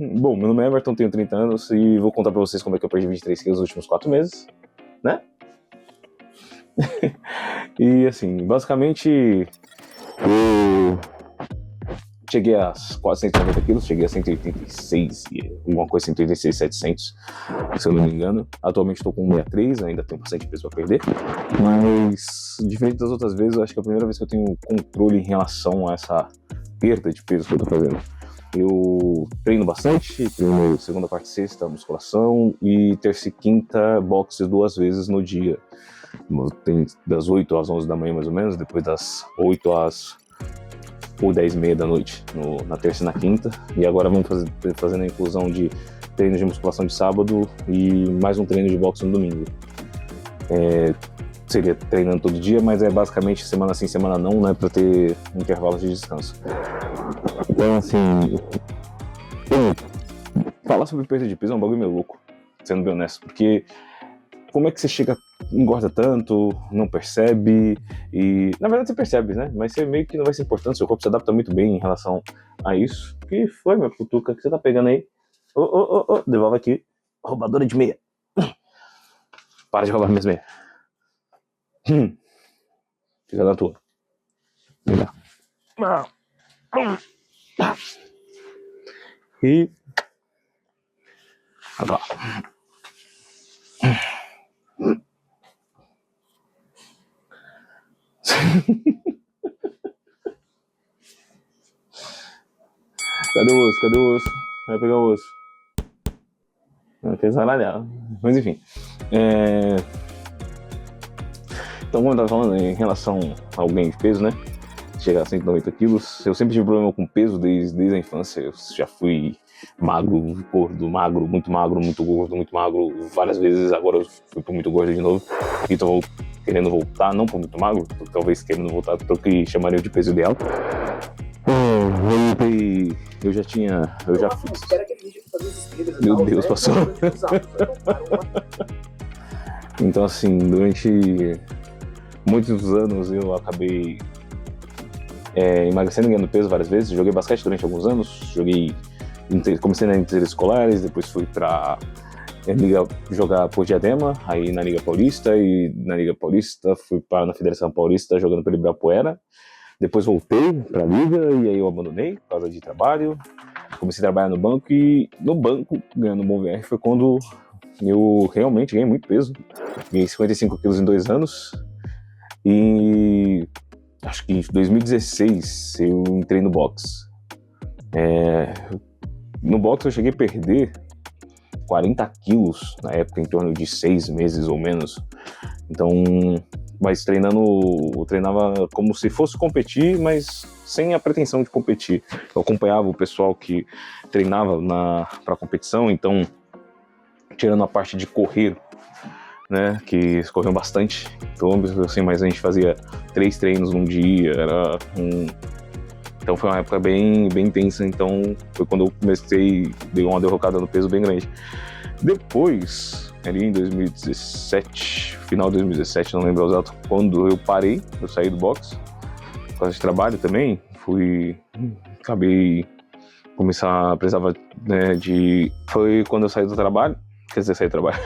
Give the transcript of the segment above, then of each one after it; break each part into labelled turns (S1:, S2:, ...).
S1: Bom, meu nome é Everton, tenho 30 anos e vou contar pra vocês como é que eu perdi 23 quilos nos últimos 4 meses, né? E assim, basicamente, eu cheguei a quase 190 quilos, cheguei a 186, alguma coisa, 186,700, se eu não me engano. Atualmente estou com 63, ainda tenho bastante peso para perder, mas diferente das outras vezes, eu acho que é a primeira vez que eu tenho controle em relação a essa perda de peso que eu tô fazendo. Eu treino bastante, treino segunda, quarta e sexta, musculação, e terça e quinta, boxe 2 vezes no dia. Tem das 8 às 11 da manhã mais ou menos, depois das 8 às ou 10 e meia da noite na terça e na quinta, e agora vamos fazendo a inclusão de treinos de musculação de sábado e mais um treino de boxe no domingo. Seria treinando todo dia, mas é basicamente semana sim, semana não, né, para ter intervalos de descanso. Então, assim, falar sobre perda de peso é um bagulho meio louco, sendo bem honesto, porque como é que você engorda tanto, não percebe, e na verdade você percebe, né, mas você meio que não vai ser importante, seu corpo se adapta muito bem em relação a isso. O que foi, minha putuca, que você tá pegando aí? Devolve aqui, roubadora de meia. Para de roubar minhas meias. Fica na tua. Vem cá. E agora. Cadê o osso? Cadê o osso? Vai pegar o osso. Não tem zaralhada. Mas enfim. Então, como eu tava falando, em relação ao ganho de peso, né? Chegar a 190 quilos, eu sempre tive problema com peso desde a infância. Eu já fui magro, gordo, magro, muito gordo, muito magro várias vezes. Agora eu fui por muito gordo de novo e tô querendo voltar, não por muito magro, talvez querendo voltar para o que chamaria de peso ideal. Eu já fiz. Meu Deus, passou. Então, assim, durante muitos anos eu acabei emagrecendo e ganhando peso várias vezes. Joguei basquete durante alguns anos, comecei na interescolares, depois fui pra Liga jogar por Diadema, aí na Liga Paulista, e na Liga Paulista fui para na Federação Paulista jogando pelo Ibirapuera. Depois voltei pra Liga e aí eu abandonei por causa de trabalho. Comecei a trabalhar no banco e no banco, ganhando um bom VR, foi quando eu realmente ganhei muito peso. Ganhei 55 quilos em 2 anos e acho que em 2016 eu entrei no boxe. No boxe eu cheguei a perder 40 quilos na época, em torno de 6 meses ou menos. Então, mas eu treinava como se fosse competir, mas sem a pretensão de competir. Eu acompanhava o pessoal que treinava para competição, então, tirando a parte de correr, né, que eles corriam bastante quilômetros, assim, mas a gente fazia 3 treinos num dia, então foi uma época bem intensa. Então foi quando eu comecei, dei uma derrocada no peso bem grande. Depois, ali em 2017, final de 2017, não lembro exato, quando eu parei, eu saí do boxe, por causa de trabalho também, precisava, né, foi quando eu saí do trabalho, saí do trabalho,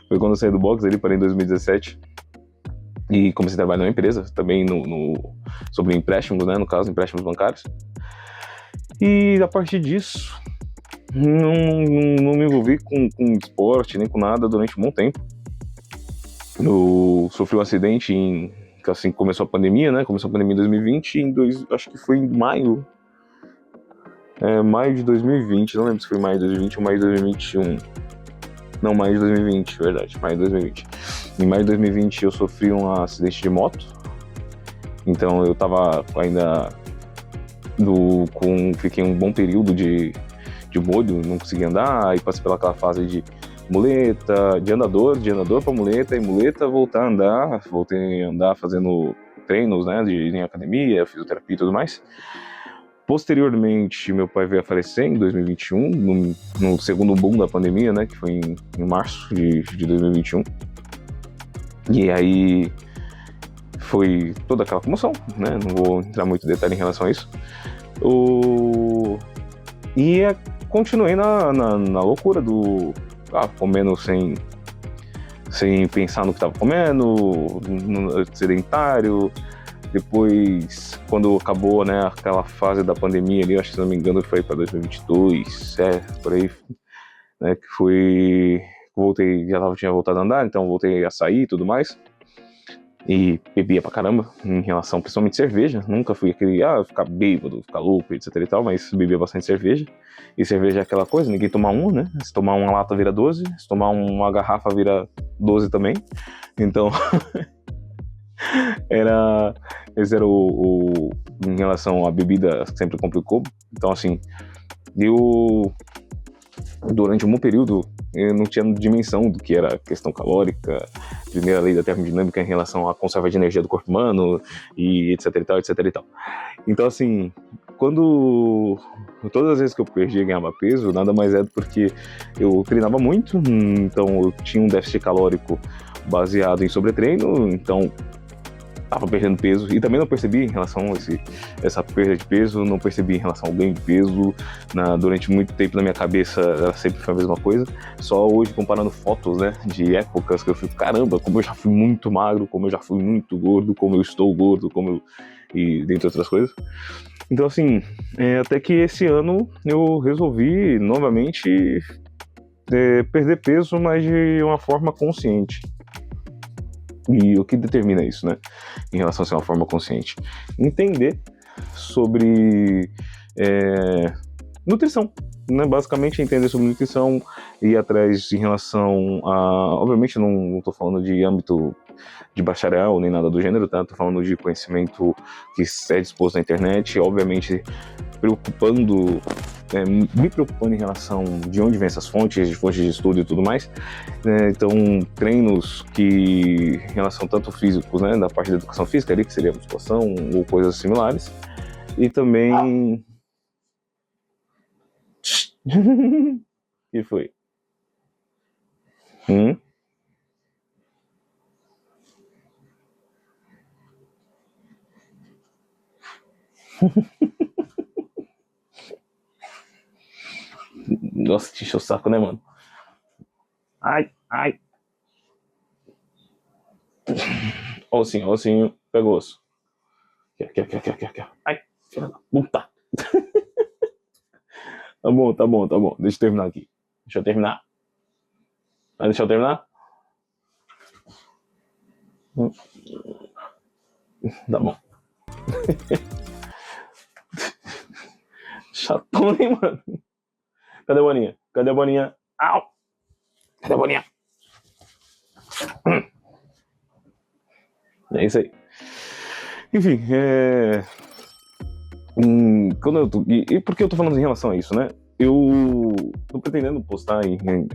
S1: foi quando eu saí do boxe, ali parei em 2017, e comecei a trabalhar numa empresa, também sobre empréstimos, né, no caso, empréstimos bancários. E a partir disso, não me envolvi com esporte, nem com nada durante um bom tempo. Eu sofri um acidente assim que começou a pandemia, né, começou a pandemia em 2020, acho que foi em maio de 2020, não lembro se foi maio de 2020 ou maio de 2021. Não, maio de 2020, verdade, maio de 2020. Em maio de 2020 eu sofri um acidente de moto, então eu tava ainda fiquei um bom período de molho, não conseguia andar, aí passei pelaquela fase de muleta, de andador pra muleta, e muleta voltei a andar fazendo treinos, né, em academia, fisioterapia e tudo mais. Posteriormente, meu pai veio a falecer em 2021, no segundo boom da pandemia, né, que foi em março de 2021. E aí foi toda aquela comoção, né, não vou entrar muito em detalhe em relação a isso. continuei na loucura do comendo sem pensar no que estava comendo, sedentário. Depois, quando acabou, né, aquela fase da pandemia ali, acho que se não me engano foi para 2022, por aí, né, que foi, voltei, tinha voltado a andar, então voltei a sair e tudo mais, e bebia pra caramba, em relação principalmente cerveja, nunca fui aquele, ficar bêbado, ficar louco, etc e tal, mas bebia bastante cerveja, e cerveja é aquela coisa, ninguém toma uma, né, se tomar uma lata vira 12, se tomar uma garrafa vira 12 também, então... Esse era em relação à bebida, sempre complicou. Então, assim, durante um bom período, eu não tinha dimensão do que era a questão calórica, primeira lei da termodinâmica em relação à conserva de energia do corpo humano, e etc e tal, etc e tal. Então, assim, todas as vezes que eu perdi e ganhava peso, nada mais é porque eu treinava muito, então eu tinha um déficit calórico baseado em sobretreino, então estava perdendo peso, e também não percebi em relação a essa perda de peso, não percebi em relação ao ganho de peso, durante muito tempo na minha cabeça ela sempre foi a mesma coisa, só hoje comparando fotos, né, de épocas que eu fico, caramba, como eu já fui muito magro, como eu já fui muito gordo, como eu estou gordo, e dentre outras coisas. Então, assim, até que esse ano eu resolvi novamente perder peso, mas de uma forma consciente. E o que determina isso, né? Em relação a ser uma forma consciente? Entender sobre nutrição, né? Basicamente entender sobre nutrição, ir atrás em relação a... Obviamente não estou falando de âmbito de bacharel nem nada do gênero, tá? Estou falando de conhecimento que é disposto na internet, obviamente me preocupando em relação de onde vem essas fontes de estudo e tudo mais, né? Então, treinos que, em relação tanto físicos, né, da parte da educação física ali, que seria musculação ou coisas similares, e também... que foi? Nossa, te encheu o saco, né, mano? Ai. Ó o ossinho, pega o osso. Quer. Ai, filha da puta. Tá bom. Deixa eu terminar aqui. Vai deixar eu terminar? Tá bom. Chatão, hein, mano? Cadê a Boninha? Au! Cadê a Boninha? É isso aí. Enfim, e por que eu tô falando em relação a isso, né? Eu tô pretendendo postar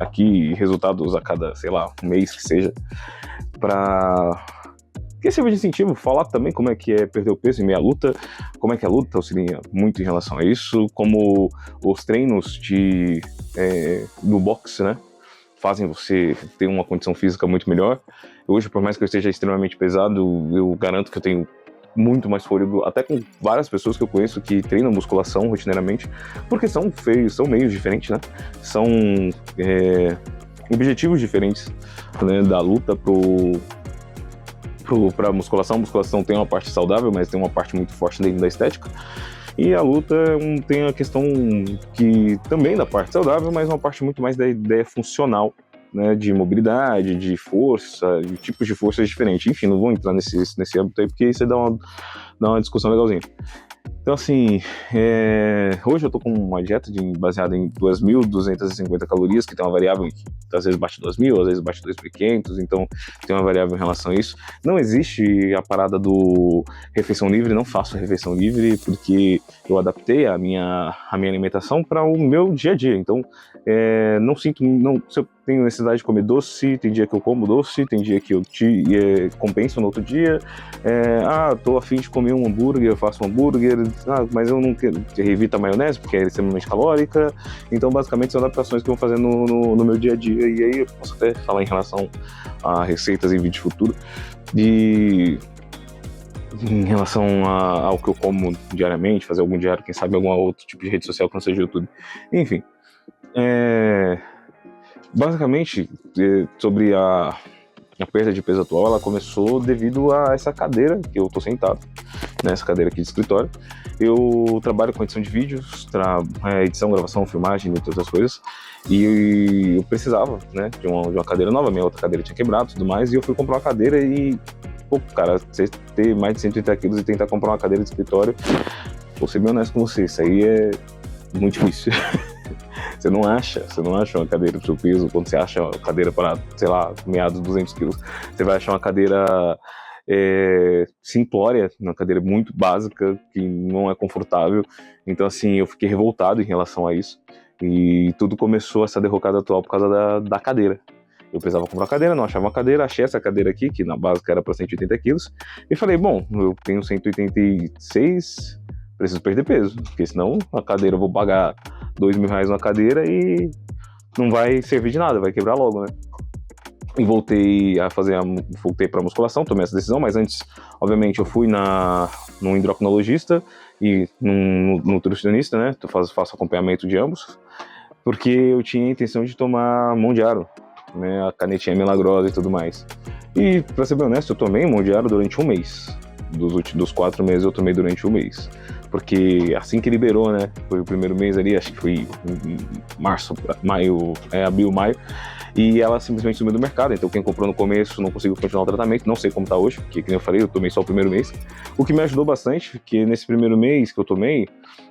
S1: aqui resultados a cada, sei lá, um mês que seja, pra que sirva de incentivo, falar também como é que é perder o peso em meia luta, como é que a luta auxilia muito em relação a isso, como os treinos do boxe, né, fazem você ter uma condição física muito melhor. Hoje, por mais que eu esteja extremamente pesado, eu garanto que eu tenho muito mais fôlego, até com várias pessoas que eu conheço que treinam musculação rotineiramente, porque são meios diferentes, né? São objetivos diferentes, né, da luta para musculação. A musculação tem uma parte saudável, mas tem uma parte muito forte dentro da estética. E a luta tem a questão que também da parte saudável, mas uma parte muito mais da ideia funcional, né, de mobilidade, de força, de tipos de forças diferentes. Enfim, não vou entrar nesse âmbito aí, porque isso aí dá uma discussão legalzinha. Então, assim, hoje eu tô com uma dieta baseada em 2.250 calorias, que tem uma variável que às vezes bate 2.000, às vezes bate 2.500, então tem uma variável em relação a isso. Não existe a parada do refeição livre, não faço refeição livre, porque eu adaptei a minha alimentação para o meu dia a dia. Então, não sinto, se eu tenho necessidade de comer doce, tem dia que eu como doce, tem dia que eu compenso no outro dia. Tô a fim de comer um hambúrguer, eu faço um hambúrguer, mas eu não quero, evita a maionese, porque é extremamente calórica. Então, basicamente, são adaptações que eu vou fazendo no meu dia a dia. E aí eu posso até falar em relação a receitas em vídeo futuro, em relação ao que eu como diariamente, fazer algum diário, quem sabe algum outro tipo de rede social que não seja YouTube. Enfim, basicamente, sobre a perda de peso atual, ela começou devido a essa cadeira que eu tô sentado, né, essa cadeira aqui de escritório. Eu trabalho com edição de vídeos, edição, gravação, filmagem, entre outras coisas, e eu precisava, né, de uma cadeira nova. Minha outra cadeira tinha quebrado e tudo mais, e eu fui comprar uma cadeira e, pô, cara, você ter mais de 130 quilos e tentar comprar uma cadeira de escritório, vou ser bem honesto com você, isso aí é muito difícil. Você não acha uma cadeira pro seu peso. Quando você acha uma cadeira para, sei lá, meados de 200 quilos, você vai achar uma cadeira simplória, uma cadeira muito básica, que não é confortável. Então, assim, eu fiquei revoltado em relação a isso. E tudo começou essa derrocada atual por causa da cadeira. Eu precisava comprar uma cadeira, não achava uma cadeira, achei essa cadeira aqui, que na básica era para 180 quilos, e falei, bom, eu tenho 186, preciso perder peso, porque senão a cadeira eu vou pagar R$2.000 na cadeira e não vai servir de nada, vai quebrar logo, né? E voltei pra musculação, tomei essa decisão, mas antes, obviamente, eu fui num endocrinologista e num nutricionista, né? Eu faço acompanhamento de ambos, porque eu tinha a intenção de tomar Mondiaro, né? A canetinha milagrosa e tudo mais. E, pra ser bem honesto, eu tomei Mondiaro durante um mês. Dos 4 meses eu tomei durante um mês. Porque assim que liberou, né? Foi o primeiro mês ali, acho que foi em março, maio, abril, maio. E ela simplesmente sumiu do mercado. Então quem comprou no começo não conseguiu continuar o tratamento. Não sei como tá hoje, porque, como eu falei, eu tomei só o primeiro mês. O que me ajudou bastante, porque nesse primeiro mês que eu tomei,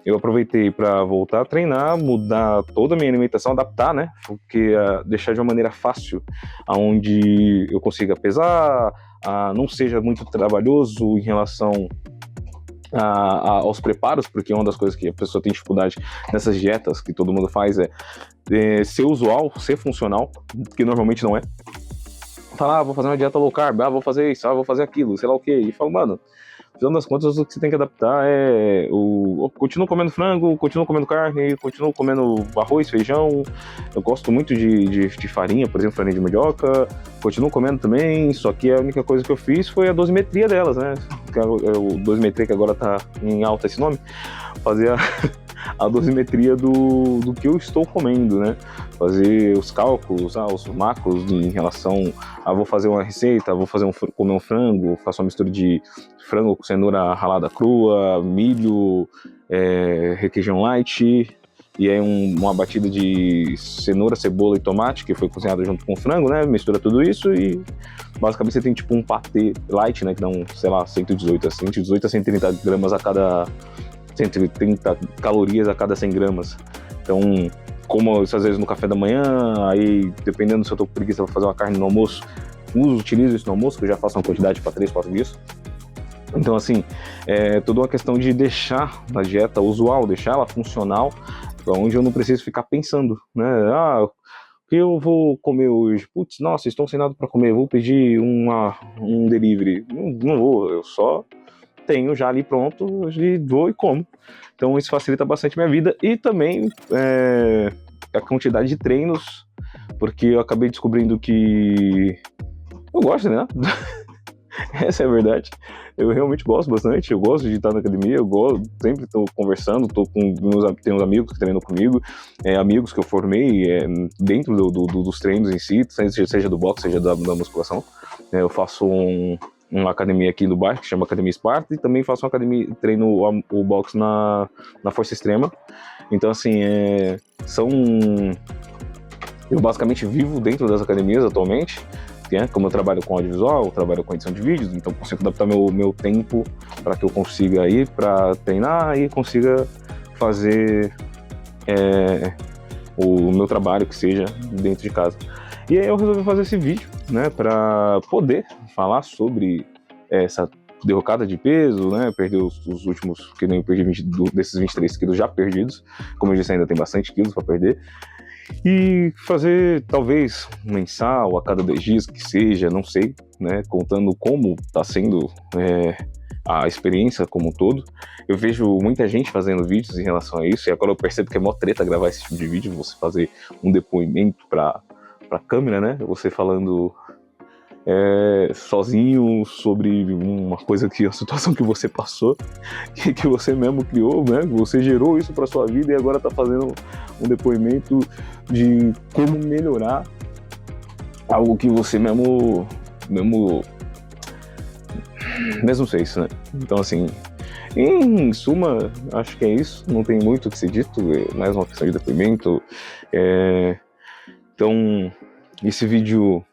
S1: eu aproveitei para voltar a treinar, mudar toda a minha alimentação, adaptar, né? Porque deixar de uma maneira fácil, onde eu consiga pesar, não seja muito trabalhoso em relação aos preparos, porque uma das coisas que a pessoa tem dificuldade nessas dietas que todo mundo faz é ser usual, ser funcional, que normalmente não é. Falar, vou fazer uma dieta low carb, vou fazer isso, vou fazer aquilo, sei lá o que. E falo, mano, no final das contas, o que você tem que adaptar é continuo comendo frango, continuo comendo carne, continuo comendo arroz, feijão. Eu gosto muito de farinha, por exemplo, farinha de mandioca, continuo comendo também, só que a única coisa que eu fiz foi a dosimetria delas, né? O dosimetria, que agora tá em alta esse nome, fazer a dosimetria do que eu estou comendo, né? Fazer os cálculos, os macros em relação a vou fazer uma receita, vou comer um frango, faço uma mistura de frango com cenoura ralada crua, milho, requeijão light, e aí uma batida de cenoura, cebola e tomate que foi cozinhado junto com o frango, né? Mistura tudo isso e basicamente você tem tipo um patê light, né? Que dá sei lá, 118 a 130 gramas a cada 130 calorias a cada 100 gramas. Então, como isso às vezes no café da manhã, aí dependendo se eu tô com preguiça vou fazer uma carne no almoço, utilizo isso no almoço, que eu já faço uma quantidade para 3, 4 dias. Então, assim, toda uma questão de deixar a dieta usual, deixar ela funcional, onde eu não preciso ficar pensando, né? O que eu vou comer hoje? Putz, nossa, estou sem nada para comer, vou pedir um delivery. Não vou, eu só tenho já ali pronto, e vou e como. Então isso facilita bastante minha vida e também a quantidade de treinos, porque eu acabei descobrindo que eu gosto, né? Essa é a verdade. Eu realmente gosto bastante, eu gosto de estar na academia, sempre estou conversando, tenho uns amigos que treinam comigo, amigos que eu formei dentro dos treinos em si, seja do boxe, seja da musculação. Eu faço uma academia aqui no bairro que chama Academia Esparta e também faço uma academia, treino o boxe na Força Extrema. Então, assim, eu basicamente vivo dentro das academias atualmente, como eu trabalho com audiovisual, eu trabalho com edição de vídeos, então consigo adaptar meu tempo para que eu consiga ir para treinar e consiga fazer o meu trabalho que seja dentro de casa. E aí eu resolvi fazer esse vídeo, né, para poder falar sobre essa derrocada de peso, né, perder os últimos, que nem eu perdi desses 23 quilos já perdidos, como eu disse, ainda tem bastante quilos para perder, e fazer talvez mensal, a cada 2 dias que seja, não sei, né, contando como está sendo a experiência como um todo. Eu vejo muita gente fazendo vídeos em relação a isso, e agora eu percebo que é mó treta gravar esse tipo de vídeo, você fazer um depoimento para câmera, né, você falando sozinho sobre uma situação que você passou, que você mesmo criou, né? Você gerou isso para sua vida e agora está fazendo um depoimento de como melhorar algo que você mesmo fez, né? Então, assim, em suma, acho que é isso. Não tem muito o que ser dito, é mais uma questão de depoimento. Então, esse vídeo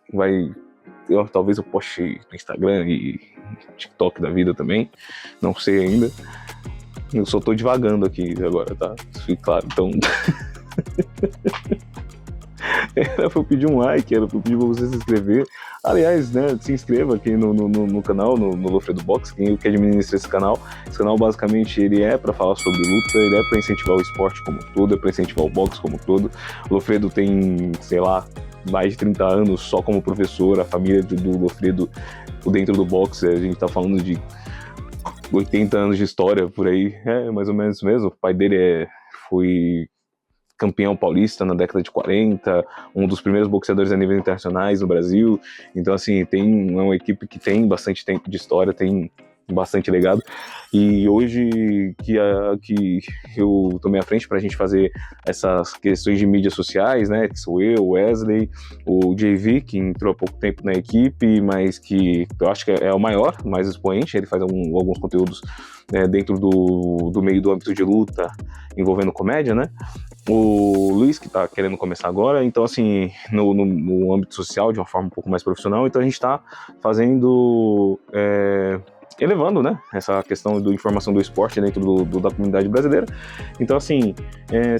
S1: talvez eu poste no Instagram e TikTok da vida também, não sei ainda. Eu só tô divagando aqui agora, tá? Isso fica claro. Então, era pra eu pedir um like, era pra eu pedir pra você se inscrever. Aliás, né, se inscreva aqui no canal, no Lofredo Box, quem que administra esse canal. Esse canal, basicamente, ele é pra falar sobre luta, ele é pra incentivar o esporte como um todo, é pra incentivar o boxe como um todo. O Lofredo tem, sei lá, mais de 30 anos só como professor, a família do Lofredo dentro do boxe, a gente tá falando de 80 anos de história por aí, mais ou menos mesmo. O pai dele foi campeão paulista na década de 40, um dos primeiros boxeadores a nível internacionais no Brasil. Então, assim, é uma equipe que tem bastante tempo de história, tem bastante legado. E hoje que eu tomei a frente pra gente fazer essas questões de mídias sociais, né, que sou eu, o Wesley, o JV, que entrou há pouco tempo na equipe, mas que eu acho que é o mais expoente, ele faz alguns conteúdos dentro do meio do âmbito de luta, envolvendo comédia, né? O Luiz, que tá querendo começar agora, então, assim, no âmbito social, de uma forma um pouco mais profissional, então a gente tá fazendo, elevando, né, essa questão da informação do esporte dentro da comunidade brasileira. Então, assim,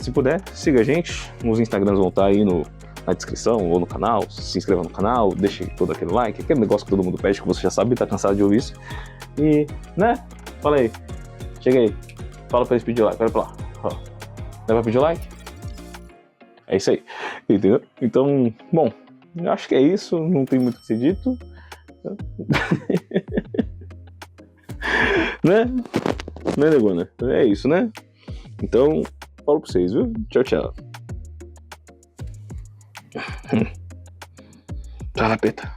S1: se puder, siga a gente, os Instagrams vão estar aí na descrição ou no canal, se inscreva no canal, deixe todo aquele like, aquele negócio que todo mundo pede, que você já sabe, tá cansado de ouvir isso. E, né, fala aí, chega aí, fala pra eles pedir like, olha pra lá, ó. Não é pra pedir like? É isso aí, entendeu? Então, bom, eu acho que é isso, não tem muito o que ser dito. Né? Né, Negona? É isso, né? Então, falo pra vocês, viu? Tchau, tchau. Tá na peta.